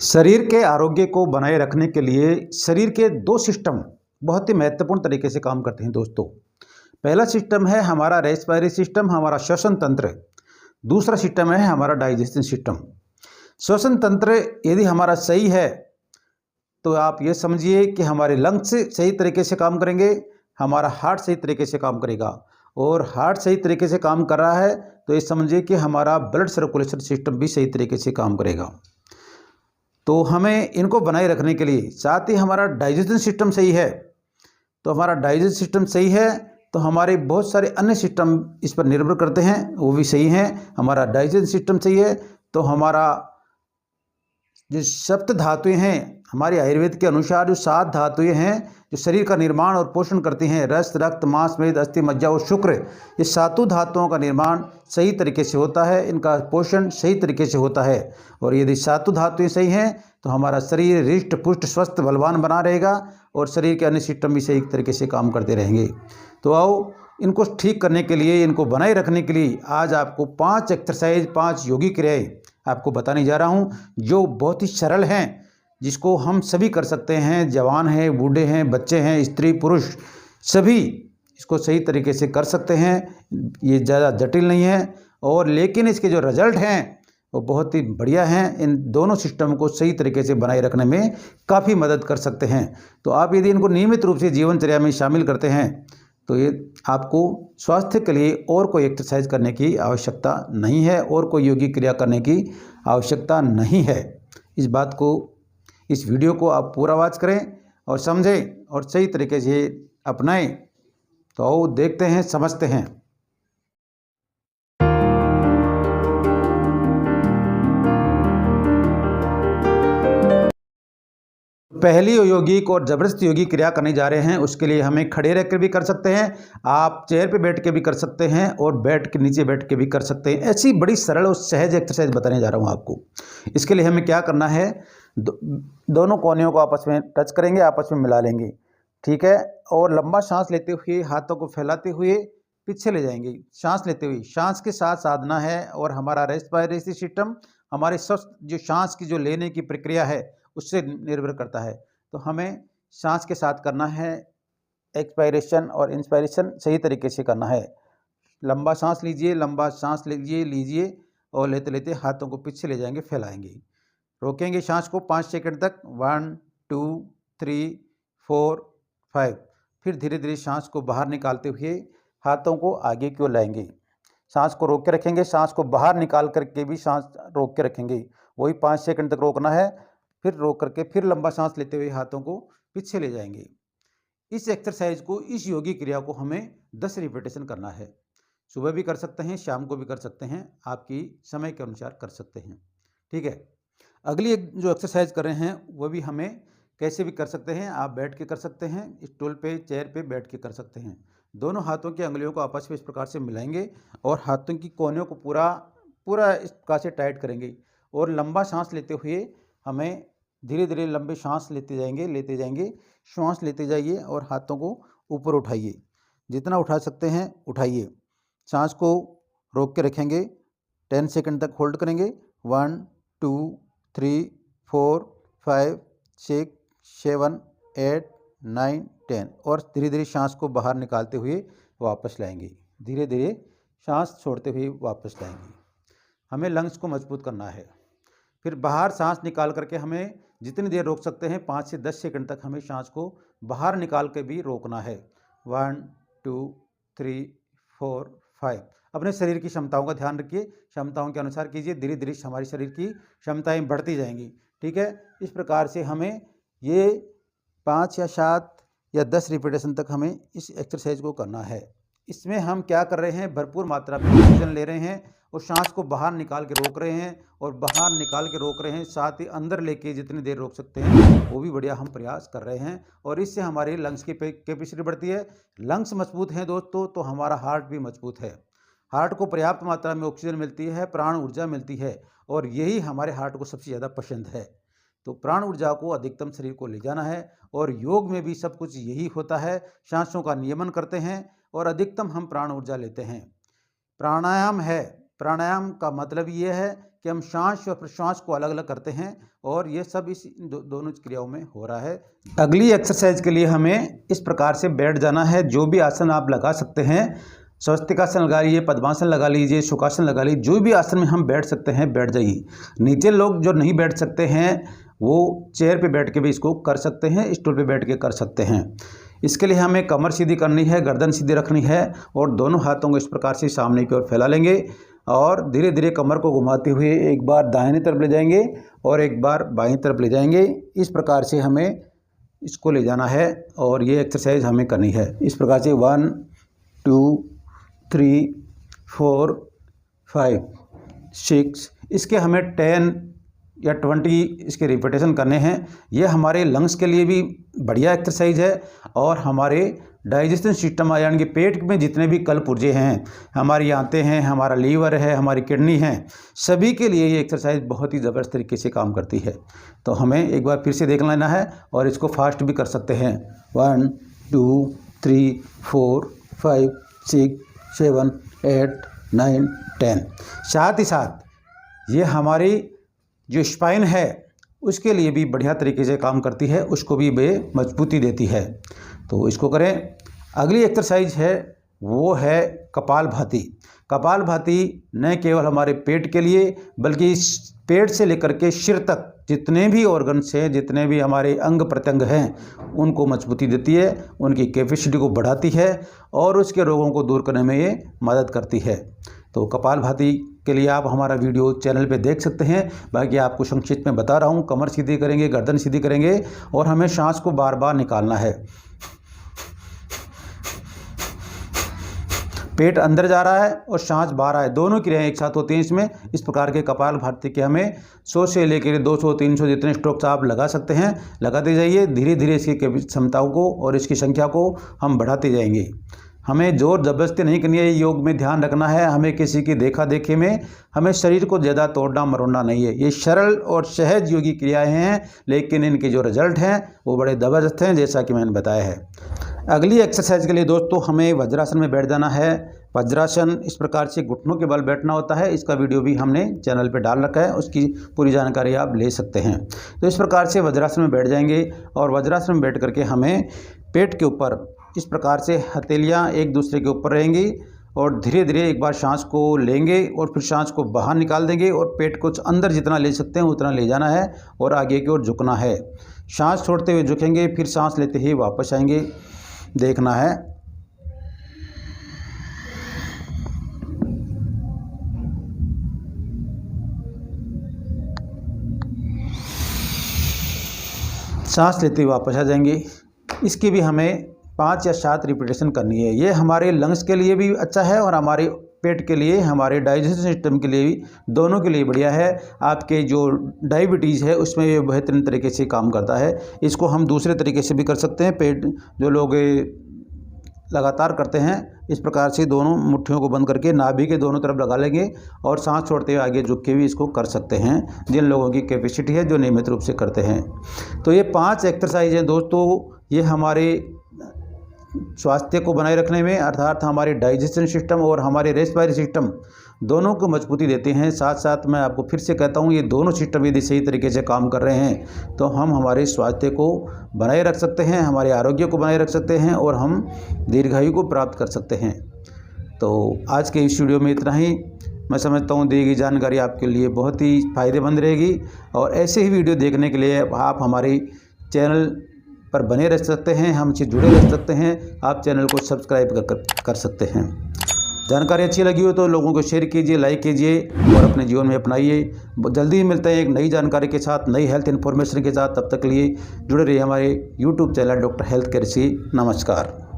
शरीर के आरोग्य को बनाए रखने के लिए शरीर के दो सिस्टम बहुत ही महत्वपूर्ण तरीके से काम करते हैं दोस्तों। पहला सिस्टम है हमारा रेस्पिरेटरी सिस्टम, हमारा श्वसन तंत्र। दूसरा सिस्टम है हमारा डाइजेशन सिस्टम। श्वसन तंत्र यदि हमारा सही है तो आप ये समझिए कि हमारे लंग्स सही तरीके से काम करेंगे, हमारा हार्ट सही तरीके से काम करेगा, और हार्ट सही तरीके से काम कर रहा है तो ये समझिए कि हमारा ब्लड सर्कुलेशन सिस्टम भी सही तरीके से काम करेगा। तो हमें इनको बनाए रखने के लिए, साथ ही हमारा डाइजेशन सिस्टम सही है, तो हमारा डाइजेशन सिस्टम सही है तो हमारे बहुत सारे अन्य सिस्टम इस पर निर्भर करते हैं, वो भी सही हैं। हमारा डाइजेशन सिस्टम सही है तो हमारा जो सप्त धातुएं हैं, हमारे आयुर्वेद के अनुसार जो 7 धातुएं हैं जो शरीर का निर्माण और पोषण करती हैं, रस, रक्त, मांस, मेद, अस्थि, मज्जा और शुक्र, ये 7 धातुओं का निर्माण सही तरीके से होता है, इनका पोषण सही तरीके से होता है। और यदि 7 धातुएं सही हैं तो हमारा शरीर हृष्ट पुष्ट स्वस्थ बलवान बना रहेगा और शरीर के अन्य सिस्टम भी सही तरीके से काम करते रहेंगे। तो आओ इनको ठीक करने के लिए, इनको बनाए रखने के लिए आज आपको 5 एक्सरसाइज, 5 योगी क्रियाएँ आपको बताने जा रहा हूँ जो बहुत ही सरल हैं, जिसको हम सभी कर सकते हैं। जवान हैं, बूढ़े हैं, बच्चे हैं, स्त्री पुरुष सभी इसको सही तरीके से कर सकते हैं। ये ज़्यादा जटिल नहीं है, और लेकिन इसके जो रिजल्ट हैं वो बहुत ही बढ़िया हैं। इन दोनों सिस्टम को सही तरीके से बनाए रखने में काफ़ी मदद कर सकते हैं। तो आप यदि इनको नियमित रूप से जीवनचर्या में शामिल करते हैं तो ये आपको स्वास्थ्य के लिए और कोई एक्सरसाइज करने की आवश्यकता नहीं है और कोई योगी क्रिया करने की आवश्यकता नहीं है। इस बात को, इस वीडियो को आप पूरा वॉच करें और समझें और सही तरीके से अपनाएं। तो आओ देखते हैं, समझते हैं। पहली यौगिक और जबरदस्त योगी क्रिया करने जा रहे हैं, उसके लिए हमें खड़े रहकर भी कर सकते हैं, आप चेयर पे बैठ के भी कर सकते हैं और बेड के नीचे बैठ के भी कर सकते हैं। ऐसी बड़ी सरल और सहज एक्सरसाइज बताने जा रहा हूं आपको। इसके लिए हमें क्या करना है, दोनों कोहनियों को आपस में टच करेंगे, आपस में मिला लेंगे, ठीक है। और लंबा सांस लेते हुए हाथों को फैलाते हुए पीछे ले जाएंगे। सांस लेते हुए, सांस के साथ साधना है, और हमारा रेस्पिरेटरी सिस्टम हमारे स्वस्थ जो सांस की जो लेने की प्रक्रिया है उससे निर्भर करता है। तो हमें सांस के साथ करना है, एक्सपायरेशन और इंस्पायरेशन सही तरीके से करना है। लंबा सांस लीजिए, लंबा सांस लीजिए और लेते लेते हाथों को पीछे ले जाएंगे, फैलाएंगे, रोकेंगे सांस को 5 सेकंड तक, 1 2 3 4 5। फिर धीरे धीरे सांस को बाहर निकालते हुए हाथों को आगे की ओर लाएंगे, सांस को रोक के रखेंगे, सांस को बाहर निकाल करके भी सांस रोक के रखेंगे, वही 5 सेकंड तक रोकना है। फिर रोक करके फिर लंबा सांस लेते हुए हाथों को पीछे ले जाएंगे। इस एक्सरसाइज को, इस योगी क्रिया को हमें 10 रिपीटेशन करना है। सुबह भी कर सकते हैं, शाम को भी कर सकते हैं, आपकी समय के अनुसार कर सकते हैं, ठीक है। अगली एक जो एक्सरसाइज कर रहे हैं वो भी हमें कैसे भी कर सकते हैं, आप बैठ के कर सकते हैं, स्टूल पे, चेयर पे बैठ के कर सकते हैं। दोनों हाथों की अंगुलियों को आपस में इस प्रकार से मिलाएंगे और हाथों की कोहनियों को पूरा इस प्रकार से टाइट करेंगे, और लंबा सांस लेते हुए हमें धीरे धीरे लंबे सांस लेते जाएंगे, श्वास लेते जाइए और हाथों को ऊपर उठाइए, जितना उठा सकते हैं उठाइए। सांस को रोक के रखेंगे, 10 सेकंड तक होल्ड करेंगे, 1 2 3 4 5 6 7 8 9 10, और धीरे धीरे सांस को बाहर निकालते हुए वापस लाएंगे, धीरे धीरे सांस छोड़ते हुए वापस लाएंगे। हमें लंग्स को मजबूत करना है। फिर बाहर सांस निकाल करके हमें जितनी देर रोक सकते हैं, 5 से 10 सेकंड तक हमें सांस को बाहर निकाल के भी रोकना है। 1 2 3 4 5। अपने शरीर की क्षमताओं का ध्यान रखिए, क्षमताओं के अनुसार कीजिए, धीरे धीरे हमारी शरीर की क्षमताएं बढ़ती जाएंगी, ठीक है। इस प्रकार से हमें ये 5 या 7 या 10 रिपीटेशन तक हमें इस एक्सरसाइज को करना है। इसमें हम क्या कर रहे हैं, भरपूर मात्रा में ऑक्सीजन ले रहे हैं और सांस को बाहर निकाल के रोक रहे हैं, और बाहर निकाल के रोक रहे हैं, साथ ही अंदर लेके जितनी देर रोक सकते हैं वो भी बढ़िया हम प्रयास कर रहे हैं। और इससे हमारी लंग्स की कैपेसिटी बढ़ती है। लंग्स मजबूत हैं दोस्तों तो हमारा हार्ट भी मजबूत है। हार्ट को पर्याप्त मात्रा में ऑक्सीजन मिलती है, प्राण ऊर्जा मिलती है, और यही हमारे हार्ट को सबसे ज़्यादा पसंद है। तो प्राण ऊर्जा को अधिकतम शरीर को ले जाना है, और योग में भी सब कुछ यही होता है। सांसों का नियमन करते हैं और अधिकतम हम प्राण ऊर्जा लेते हैं। प्राणायाम है, प्राणायाम का मतलब ये है कि हम श्वास और प्रश्वास को अलग अलग करते हैं और ये सब इस दोनों क्रियाओं में हो रहा है। अगली एक्सरसाइज के लिए हमें इस प्रकार से बैठ जाना है। जो भी आसन आप लगा सकते हैं, स्वस्तिकासन लगा लीजिए, पद्मासन लगा लीजिए, सुखासन लगा लीजिए, जो भी आसन में हम बैठ सकते हैं बैठ जाइए। नीचे लोग जो नहीं बैठ सकते हैं वो चेयर पे बैठ के भी इसको कर सकते हैं, स्टूल पे बैठ के कर सकते हैं। इसके लिए हमें कमर सीधी करनी है, गर्दन सीधी रखनी है और दोनों हाथों को इस प्रकार से सामने की ओर फैला लेंगे और धीरे धीरे कमर को घुमाते हुए एक बार दाहिने तरफ ले जाएंगे और एक बार बाईं तरफ ले जाएंगे। इस प्रकार से हमें इसको ले जाना है और ये एक्सरसाइज हमें करनी है। इस प्रकार से 1 2 3 4 5 6 इसके हमें 10 या 20 इसके रिपीटेशन करने हैं। यह हमारे लंग्स के लिए भी बढ़िया एक्सरसाइज है और हमारे डाइजेशन सिस्टम यानी कि पेट में जितने भी कल पुर्जे हैं, हमारी आंतें हैं, हमारा लीवर है, हमारी किडनी है, सभी के लिए ये एक्सरसाइज बहुत ही ज़बरदस्त तरीके से काम करती है। तो हमें एक बार फिर से देख लेना है और इसको फास्ट भी कर सकते हैं। 1 2 3 4 5 6 7 8 9 10। साथ ही साथ ये हमारी जो स्पाइन है उसके लिए भी बढ़िया तरीके से काम करती है, उसको भी बे मजबूती देती है। तो इसको करें। अगली एक्सरसाइज है वो है कपालभाति। कपालभाति न केवल हमारे पेट के लिए बल्कि इस पेट से लेकर के सिर तक जितने भी ऑर्गन्स हैं, जितने भी हमारे अंग प्रत्यंग हैं, उनको मजबूती देती है, उनकी कैपेसिटी को बढ़ाती है और उसके रोगों को दूर करने में ये मदद करती है। तो कपालभाति के लिए आप हमारा वीडियो चैनल पे देख सकते हैं। बाकी आपको संक्षिप्त में बता रहा हूँ। कमर सीधी करेंगे, गर्दन सीधी करेंगे और हमें सांस को बार बार निकालना है। पेट अंदर जा रहा है और सांस बाहर आए, दोनों क्रियाएं एक साथ होती हैं इसमें। इस प्रकार के कपालभाति के हमें 100 से लेकर 200 300 जितने स्ट्रोक्स आप लगा सकते हैं लगाते जाइए। धीरे धीरे इसकी क्षमताओं को और इसकी संख्या को हम बढ़ाते जाएंगे। हमें जोर जबरदस्ती नहीं करनी है। योग में ध्यान रखना है, हमें किसी की देखा देखी में हमें शरीर को ज़्यादा तोड़ना मरोड़ना नहीं है। ये सरल और सहज योगी क्रियाएं हैं, लेकिन इनके जो रिजल्ट हैं वो बड़े ज़बरदस्त हैं, जैसा कि मैंने बताया है। अगली एक्सरसाइज के लिए दोस्तों हमें वज्रासन में बैठ जाना है। वज्रासन इस प्रकार से घुटनों के बल बैठना होता है। इसका वीडियो भी हमने चैनल पे डाल रखा है, उसकी पूरी जानकारी आप ले सकते हैं। तो इस प्रकार से वज्रासन में बैठ जाएंगे और वज्रासन में बैठ करके हमें पेट के ऊपर इस प्रकार से हथेलियाँ एक दूसरे के ऊपर रहेंगी और धीरे धीरे एक बार सांस को लेंगे और फिर सांस को बाहर निकाल देंगे और पेट को अंदर जितना ले सकते हैं उतना ले जाना है और आगे की ओर झुकना है। सांस छोड़ते हुए झुकेंगे, फिर सांस लेते ही वापस आएंगे, देखना है। सांस लेते हुए वापस आ जाएंगे। इसकी भी हमें 5 या 7 रिपीटेशन करनी है। ये हमारे लंग्स के लिए भी अच्छा है और हमारे पेट के लिए, हमारे डाइजेशन सिस्टम के लिए भी, दोनों के लिए बढ़िया है। आपके जो डायबिटीज़ है उसमें ये बेहतरीन तरीके से काम करता है। इसको हम दूसरे तरीके से भी कर सकते हैं। पेट जो लोग लगातार करते हैं इस प्रकार से दोनों मुट्ठियों को बंद करके नाभि के दोनों तरफ लगा लेंगे और सांस छोड़ते हुए आगे झुक के भी इसको कर सकते हैं, जिन लोगों की कैपेसिटी है जो नियमित रूप से करते हैं। तो ये 5 एक्सरसाइज हैं दोस्तों, ये हमारे स्वास्थ्य को बनाए रखने में अर्थात हमारे डाइजेशन सिस्टम और हमारे रेस्पिरेटरी सिस्टम दोनों को मजबूती देते हैं। साथ साथ मैं आपको फिर से कहता हूँ, ये दोनों सिस्टम यदि सही तरीके से काम कर रहे हैं तो हम हमारे स्वास्थ्य को बनाए रख सकते हैं, हमारे आरोग्य को बनाए रख सकते हैं और हम दीर्घायु को प्राप्त कर सकते हैं। तो आज के इस वीडियो में इतना ही। मैं समझता हूँ दी गई जानकारी आपके लिए बहुत ही फ़ायदेमंद रहेगी और ऐसे ही वीडियो देखने के लिए आप हमारे चैनल पर बने रह सकते हैं, हमसे जुड़े रह सकते हैं। आप चैनल को सब्सक्राइब कर सकते हैं। जानकारी अच्छी लगी हो तो लोगों को शेयर कीजिए, लाइक कीजिए और अपने जीवन में अपनाइए। जल्दी ही मिलते हैं एक नई जानकारी के साथ, नई हेल्थ इन्फॉर्मेशन के साथ। तब तक के लिए जुड़े रहिए हमारे YouTube channel doctor health care से। नमस्कार।